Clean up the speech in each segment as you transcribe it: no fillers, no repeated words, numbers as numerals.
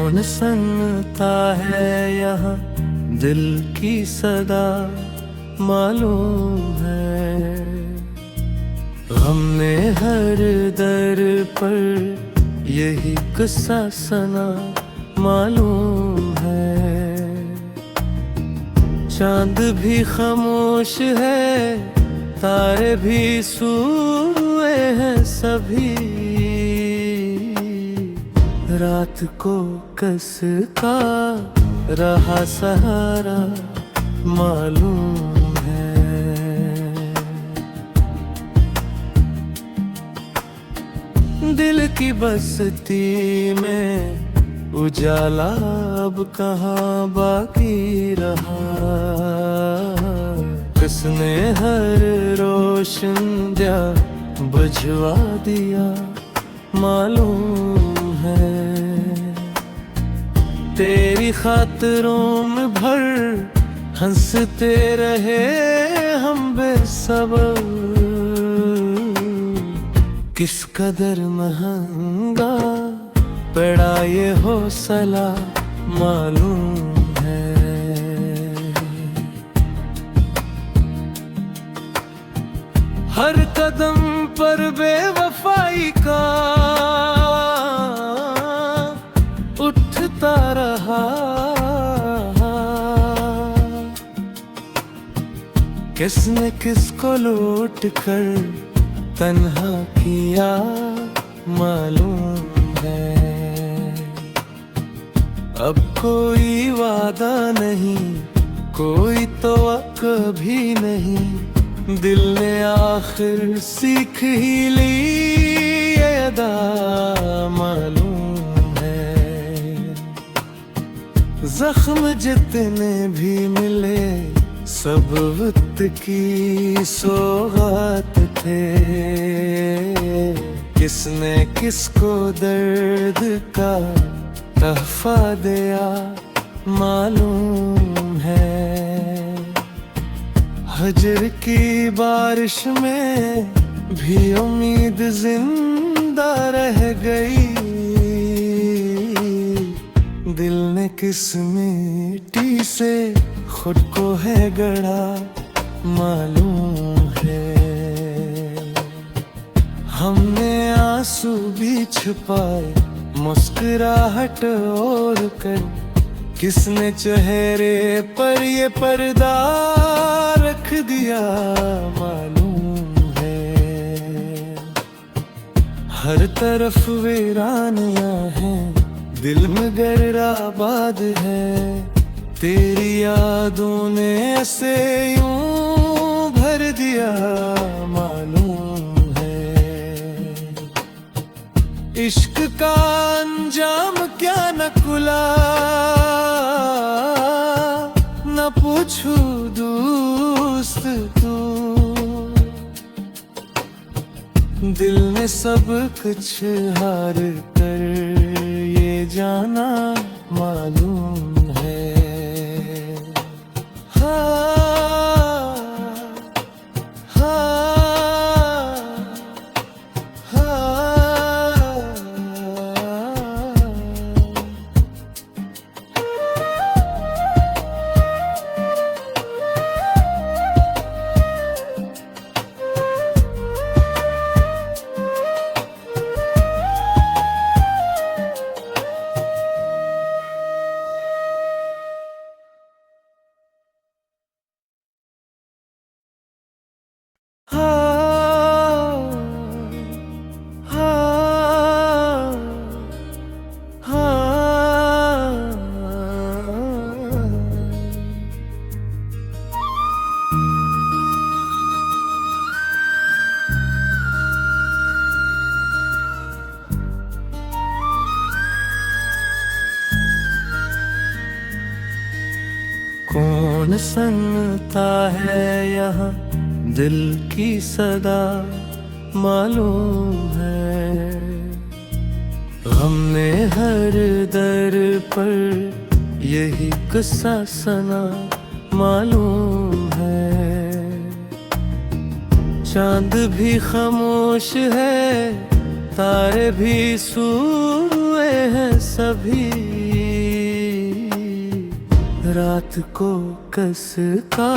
कौन सुनता है यहाँ दिल की सदा, मालूम है हमने हर दर पर यही किस्सा सुना, मालूम है चांद भी खामोश है, तारे भी सोए हैं सभी, रात को कसका रहा सहारा, मालूम है दिल की बस्ती में उजाला अब कहाँ बाकी रहा, किसने हर रोशन दिया बुझवा दिया, मालूम है तेरी खातिरों में भर हंसते रहे हम बेसब्र, किस कदर महंगा पड़ा ये हौसला, मालूम है हर कदम पर बेवफाई का उठता रहा, किसने किसको लूट कर तन्हा किया, मालूम है अब कोई वादा नहीं, कोई तो कभी नहीं, दिल ने आखिर सीख ही ली ये अदा, मालूम है जख्म जितने भी मिले सब वक्त की सौगात थे, किसने किसको दर्द का तहफा दिया, मालूम है हजर की बारिश में भी उम्मीद जिंदा रह गई, दिल ने किस मिट्टी से खुद को है गढ़ा, मालूम है हमने आंसू भी छुपाए मुस्कुराहट और कर, किसने चेहरे पर ये पर्दा रख दिया, मालूम है हर तरफ वीरानियां हैं, दिल में गर आबाद है, तेरी यादों ने ऐसे यूं भर दिया, मालूम है इश्क का अंजाम क्या न खुला, न पूछू दोस्त तू, दिल ने सब कुछ हार कर ये जाना, मालूम है कौन सुनता है यहाँ दिल की सदा, मालूम है हमने हर दर पर यही किस्सा सुना, मालूम है चांद भी खामोश है, तारे भी सोए हैं सभी, रात को कस का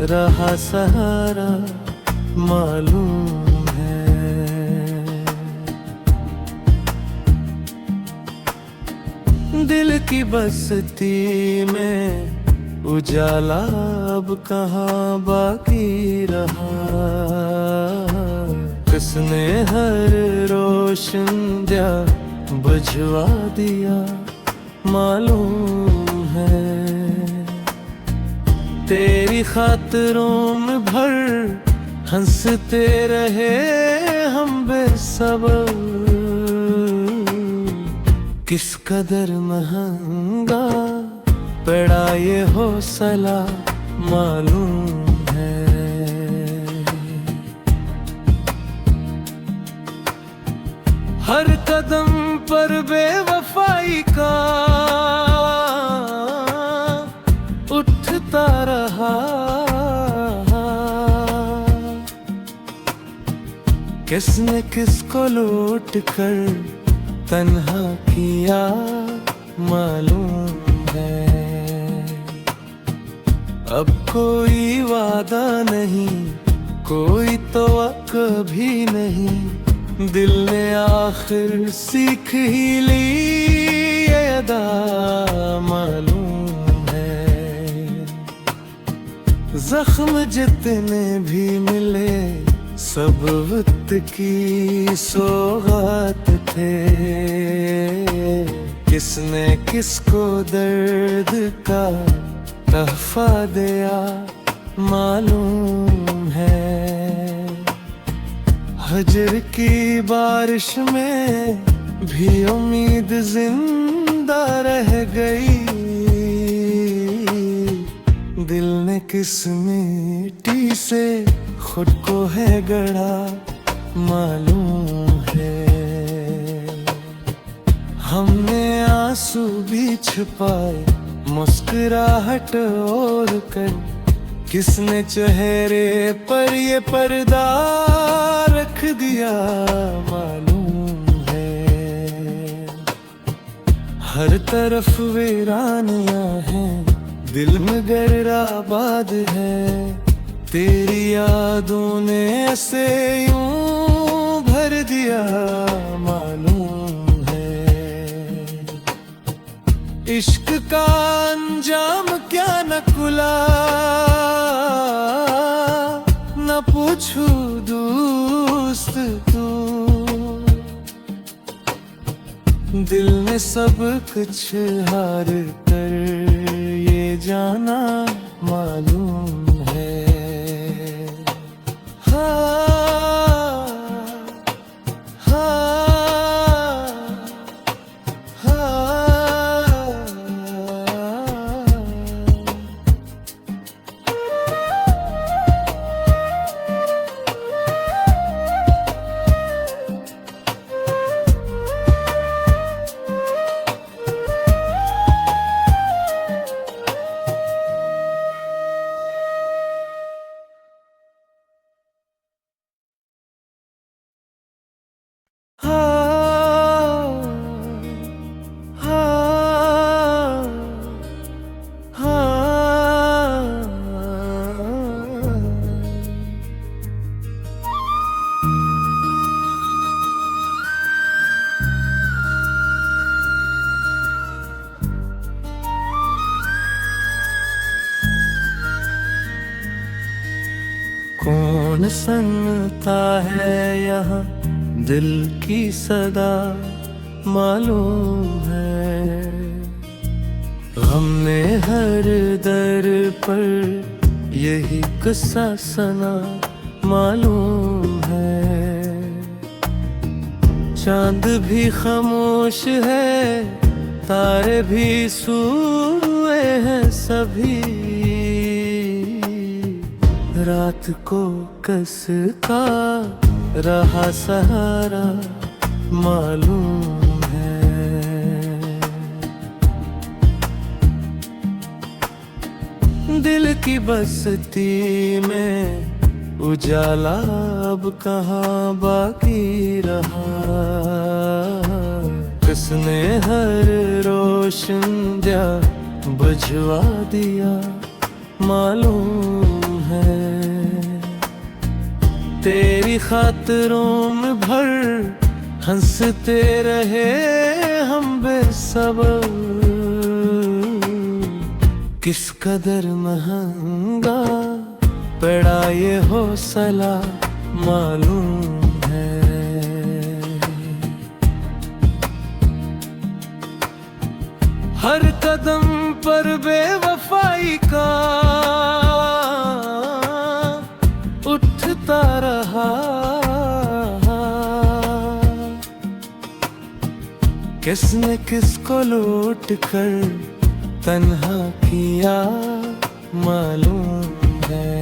रहा सहारा मालूम है। दिल की बस्ती में उजाला अब कहाँ बाकी रहा। किसने हर रोशन दिया बुझवा दिया मालूम है। तेरी खातरों में भर हंसते रहे हम बेसब्र। किस कदर महंगा पड़ा ये हौसला मालूम है। हर कदम पर बेवफाई का उठता रहा। किसने किसको लूट कर तन्हा किया मालूम है। अब कोई वादा नहीं, कोई तवक्क भी नहीं। दिल ने आखिर सीख ही ली ये अदा मालूम है। जख्म जितने भी मिले सब वक्त की सौगात थे। किसने किसको दर्द का तहफा दिया मालूम है। हजर की बारिश में भी उम्मीद जिंदा रह गई। दिल ने किस मिट्टी से खुद को है गढ़ा मालूम है। हमने आंसू भी छुपाए मुस्कुराहट और कर। किसने चेहरे पर ये पर्दा रख दिया मालूम है। हर तरफ वीरानियां हैं, दिल में गर आबाद है। तेरी यादों ने ऐसे यूं भर दिया मालूम है। इश्क का अंजाम क्या न खुला न पूछू दोस्त तू। दिल ने सब कुछ हार कर ये जाना मालूम है। कौन सुनता है यहाँ दिल की सदा मालूम है। हमने हर दर पर यही किस्सा सुना मालूम है। चांद भी खामोश है, तारे भी सोए हैं सभी। रात को कस का रहा सहारा मालूम है। दिल की बस्ती में उजाला अब कहाँ बाकी रहा। किसने हर रोशन दिया बुझवा दिया मालूम है। तेरी खातिरों में भर हंसते रहे हम बेसब्र, किस कदर महंगा पड़ा ये हौसला मालूम है। हर कदम पर बेवफाई का उठता रहा, किसने किसको लूट कर तन्हा किया मालूम है।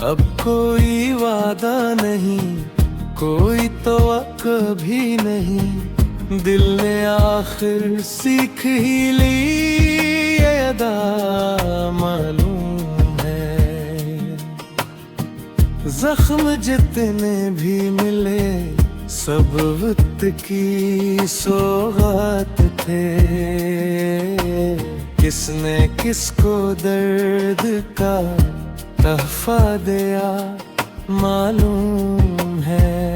अब कोई वादा नहीं, कोई तवक्को भी नहीं, दिल ने आखिर सीख ही ली ये अदा मालूम है। जख्म जितने भी मिले सब वक्त की सौगात थे, किसने किसको दर्द का तहफा दिया मालूम है।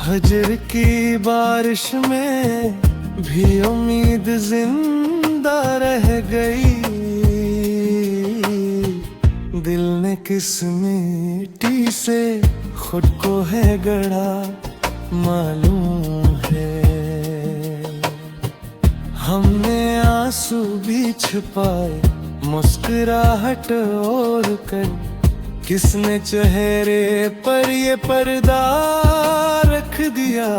हजर की बारिश में भी उम्मीद जिंदा रह गई, दिल ने किस मिट्टी से खुद को है गढ़ा मालूम है। हमने आंसू भी छुपाए मुस्कुराहट ओढ़ कर, किसने चेहरे पर ये पर्दा रख दिया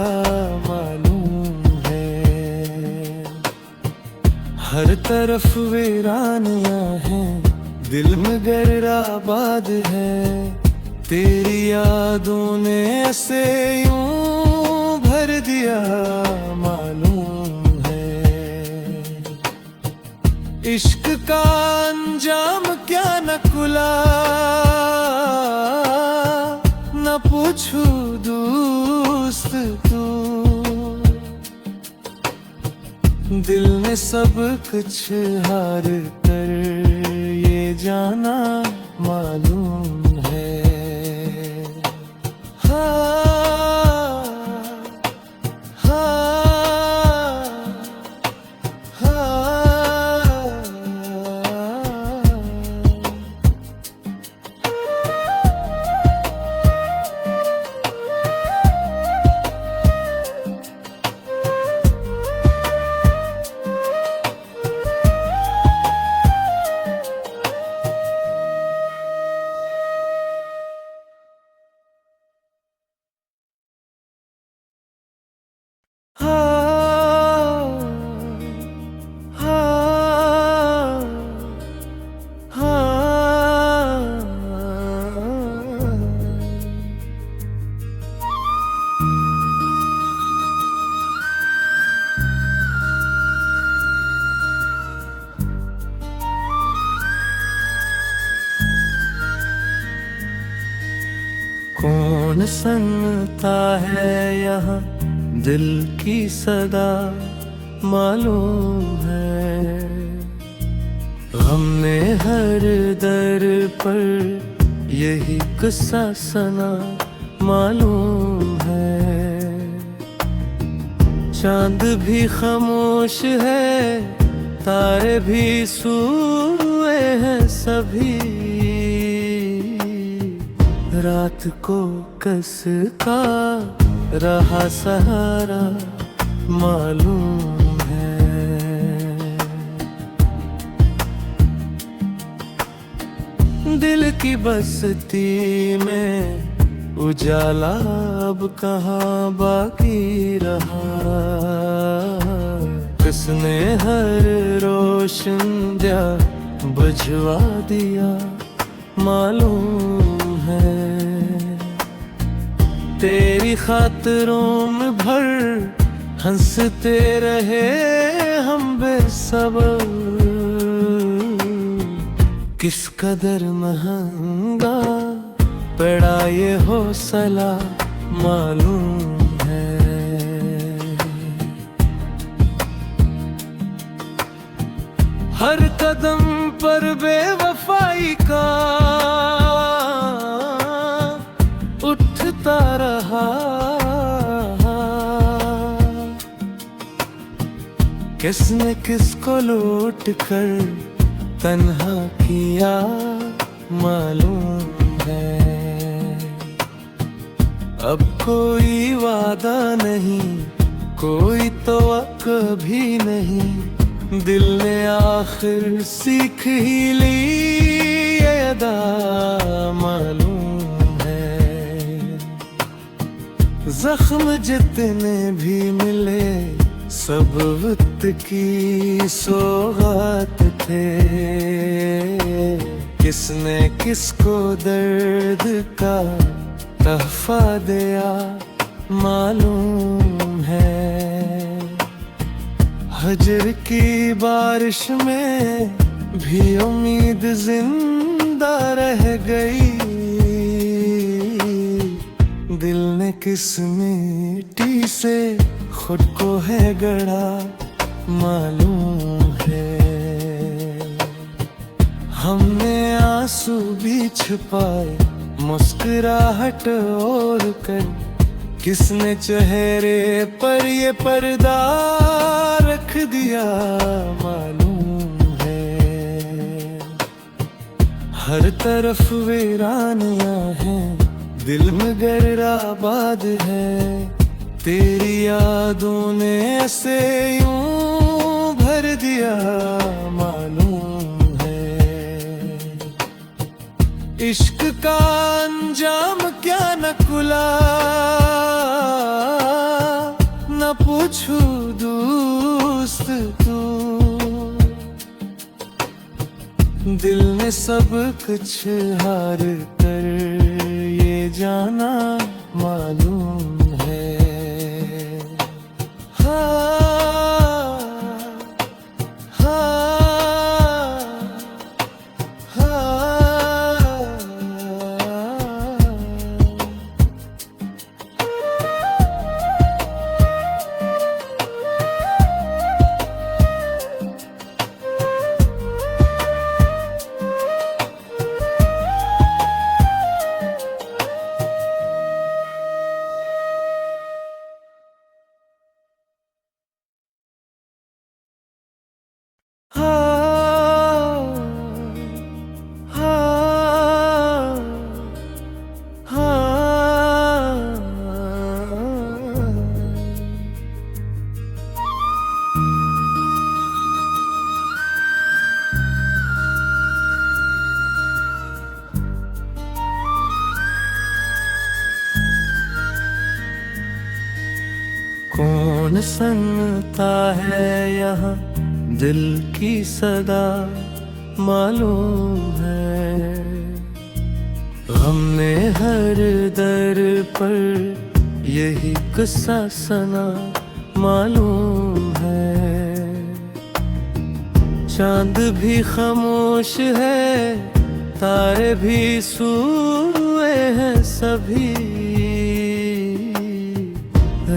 मालूम है। हर तरफ वीरानियां हैं, दिल में गैराबाद है, तेरी यादों ने ऐसे यूं भर दिया मालूम है। इश्क का अंजाम क्या न खुला, न पूछू दोस्त तू, दिल ने सब कुछ हार कर ये जाना मालूम है। कौन सुनता है यहाँ दिल की सदा मालूम है। हमने हर दर पर यही किस्सा सुना मालूम है। चांद भी खामोश है, तारे भी सोए हैं सभी, रात को कस का रहा सहारा मालूम है। दिल की बस्ती में उजाला अब कहाँ बाकी रहा, किसने हर रोशन दिया बुझवा दिया मालूम है। तेरी खातिरों में भर हंसते रहे हम बेसब्र, किस कदर महंगा पड़ा ये हौसला मालूम है। हर कदम पर बेवफाई का उठता रहा। किसने किसको लूट कर तन्हा किया मालूम है। अब कोई वादा नहीं, कोई तवक्क भी नहीं, दिल ने आखिर सीख ही ली ये अदा मालूम है। जख्म जितने भी मिले सब वक्त की सौगात थे। किसने किसको दर्द का तहफा दिया मालूम है। हजर की बारिश में भी उम्मीद जिंदा रह गई। दिल ने किस मिट्टी से खुद को है गढ़ा मालूम है। हमने आंसू भी छुपाए मुस्कुराहट और कर, किसने चेहरे पर ये पर्दा रख दिया मालूम है। हर तरफ वीरानियां हैं, दिल मगर आबाद है। तेरी यादों ने ऐसे यूं भर दिया मालूम है। इश्क का अंजाम क्या न खुला, न पूछू दोस्त तू। दिल ने सब कुछ हार कर ये जाना मालूम है। कौन सुनता है यहाँ दिल की सदा मालूम है। हमने हर दर पर यही किस्सा सुना मालूम है। चांद भी खामोश है, तारे भी सोए हैं सभी।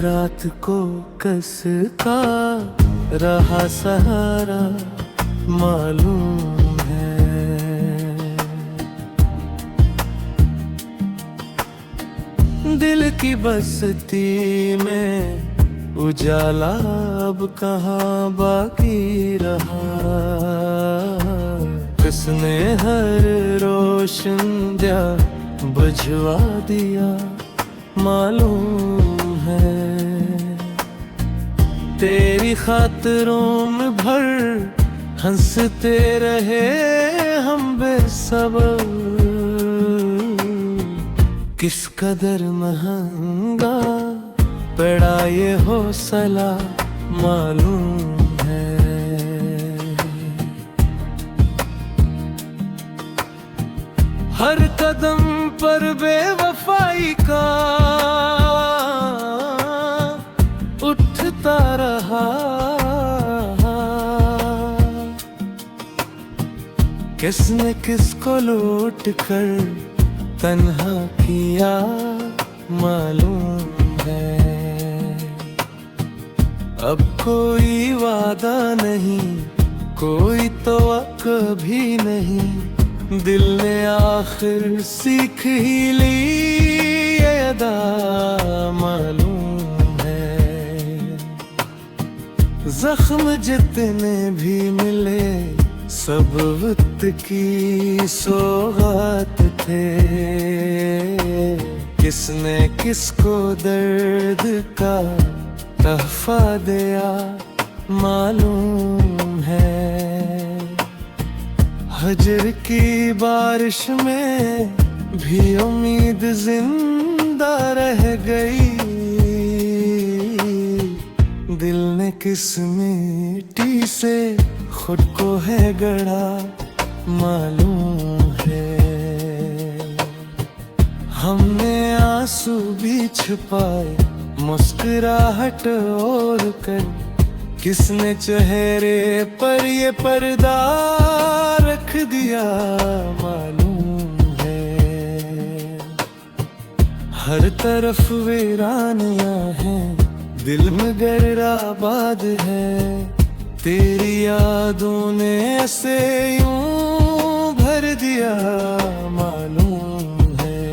रात को कसका रहा सहारा मालूम है। दिल की बस्ती में उजाला अब कहाँ बाकी रहा। किसने हर रोशन दिया बुझवा दिया मालूम है। तेरी खातिरों में भर हंसते रहे हम बेसब्र। किस कदर महंगा पड़ा ये हौसला मालूम है। हर कदम पर बेवफाई का उठता रहा। किसने किसको लूट कर तन्हा किया मालूम है। अब कोई वादा नहीं, कोई तो कभी नहीं, दिल ने आखिर सीख ही ली ये अदा मालूम है। जख्म जितने भी मिले सब वक्त की सौगात थे, किसने किसको दर्द का तहफा दिया मालूम है। हजर की बारिश में भी उम्मीद जिंदा रह गई, दिल ने किस मिट्टी से खुद को है गढ़ा मालूम है। हमने आंसू भी छुपाए मुस्कुराहट ओढ़ कर, किसने चेहरे पर ये पर्दा रख दिया मालूम है। हर तरफ वीरानियां हैं, दिल में गैर आबाद है, तेरी यादों ने ऐसे यूं भर दिया मालूम है।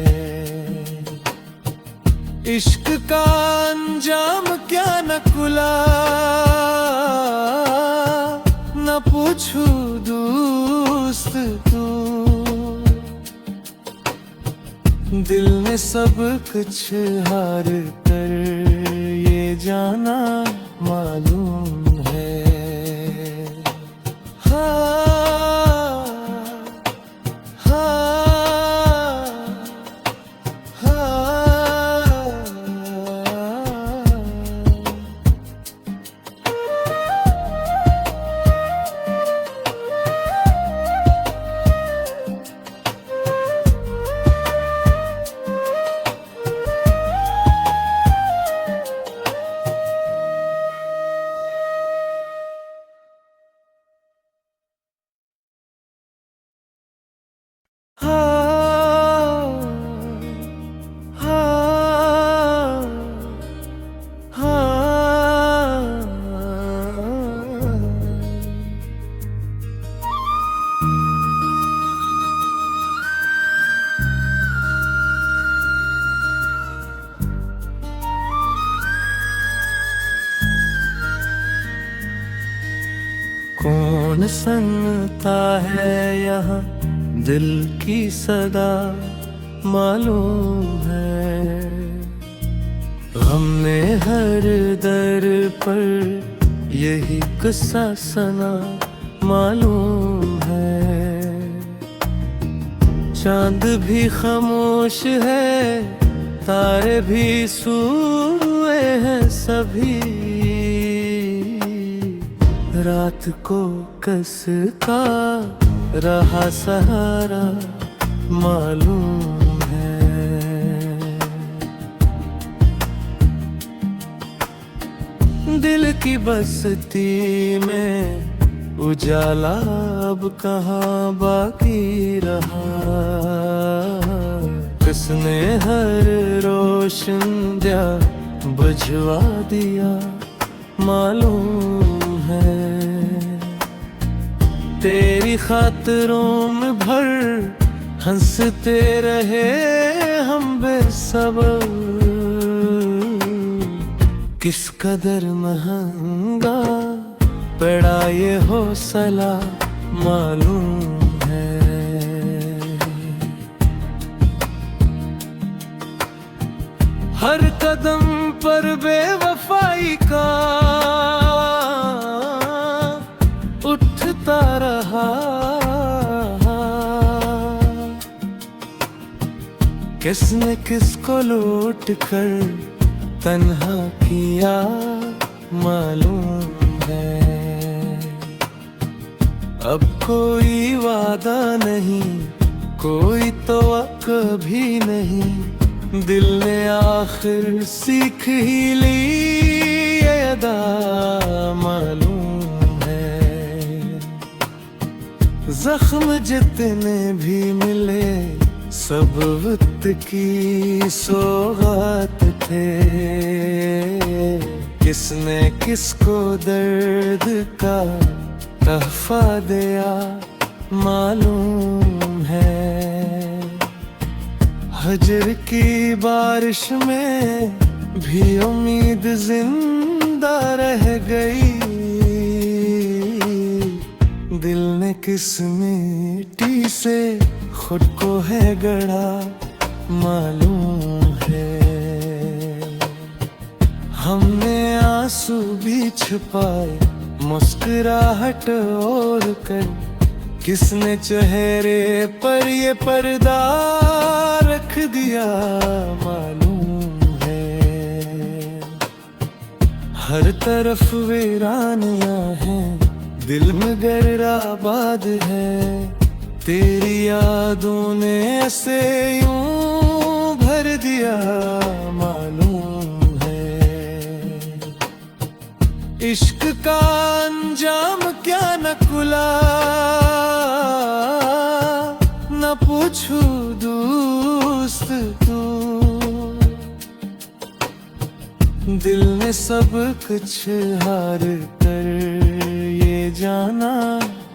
इश्क का अंजाम क्या न खुला, न पूछू दोस्त तू, दिल ने सब कुछ हार कर ये जाना मालूम है। कौन सुनता है यहाँ दिल की सदा मालूम है। हमने हर दर पर यही किस्सा सुना मालूम है। चांद भी खामोश है, तारे भी सोए हैं सभी, रात को कसका रहा सहारा मालूम है। दिल की बस्ती में उजाला अब कहाँ बाकी रहा, किसने हर रोशन दिया बुझवा दिया मालूम है। तेरी खातरों में भर हंसते रहे हम बेसब्र, किस कदर महंगा पड़ा ये हौसला मालूम है। हर कदम पर बेवफाई का उठता रहा, किसने किसको लूट कर तन्हा किया मालूम है। अब कोई वादा नहीं, कोई तो कभी नहीं, दिल ने आखिर सीख ही ली ये अदा मालूम है। जख्म जितने भी मिले सब वक्त की सौगात थे, किसने किसको दर्द का तहफा दिया मालूम है। हजर की बारिश में भी उम्मीद जिंदा रह गई। दिल ने किस मिट्टी से खुद को है गढ़ा मालूम है। हमने आंसू भी छुपाए मुस्कुराहट और कर, किसने चेहरे पर ये पर्दा रख दिया मालूम है। हर तरफ वीरानियां हैं, दिल मगर आबाद है। तेरी यादों ने ऐसे यूं भर दिया मालूम है। इश्क का अंजाम क्या न खुला, न पूछू दोस्त तू। दिल ने सब कुछ हार कर ये जाना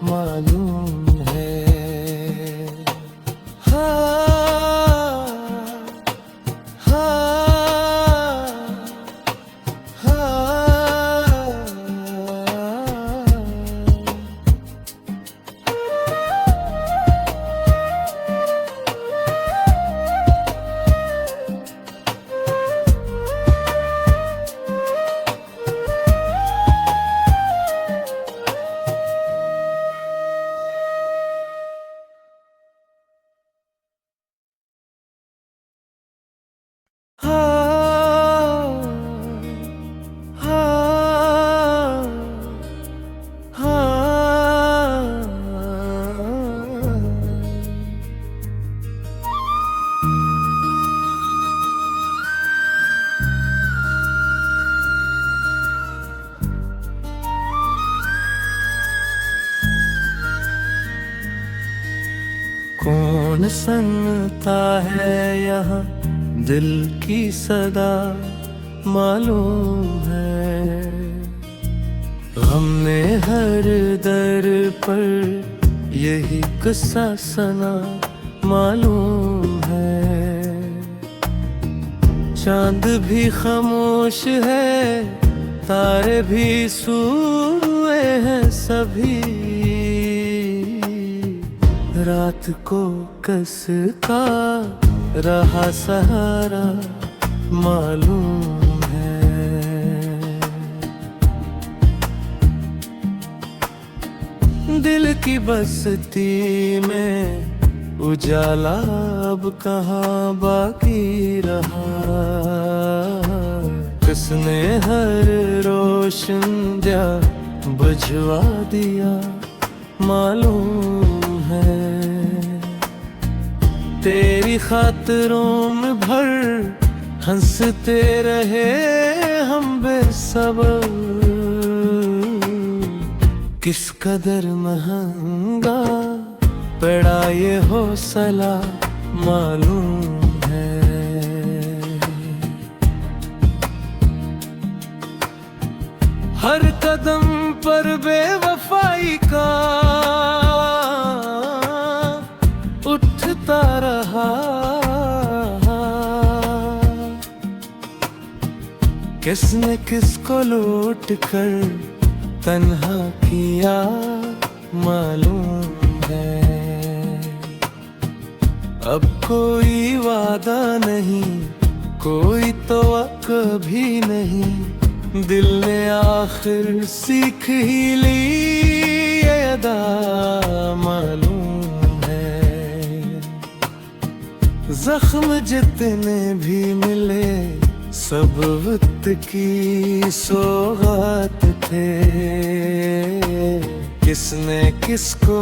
मालूम है। कौन सुनता है यहाँ दिल की सदा मालूम है। हमने हर दर पर यही किस्सा सुना मालूम है। चांद भी खामोश है, तारे भी सोए हैं सभी। रात को कसता रहा सहारा मालूम है। दिल की बस्ती में उजाला अब कहाँ बाकी रहा। किसने हर रोशन दिया बुझवा दिया मालूम है। तेरी खातरों में भर हंसते रहे हम बेसब्र। किस कदर महंगा पड़ा ये हौसला मालूम है। हर कदम पर बेवफाई का उठता रहा। किसने किसको लूट कर तन्हा किया मालूम है। अब कोई वादा नहीं, कोई तवक्को भी नहीं। दिल ने आखिर सीख ही ली ये अदा मालूम है। जख्म जितने भी मिले सब वक्त की सौगात थे। किसने किसको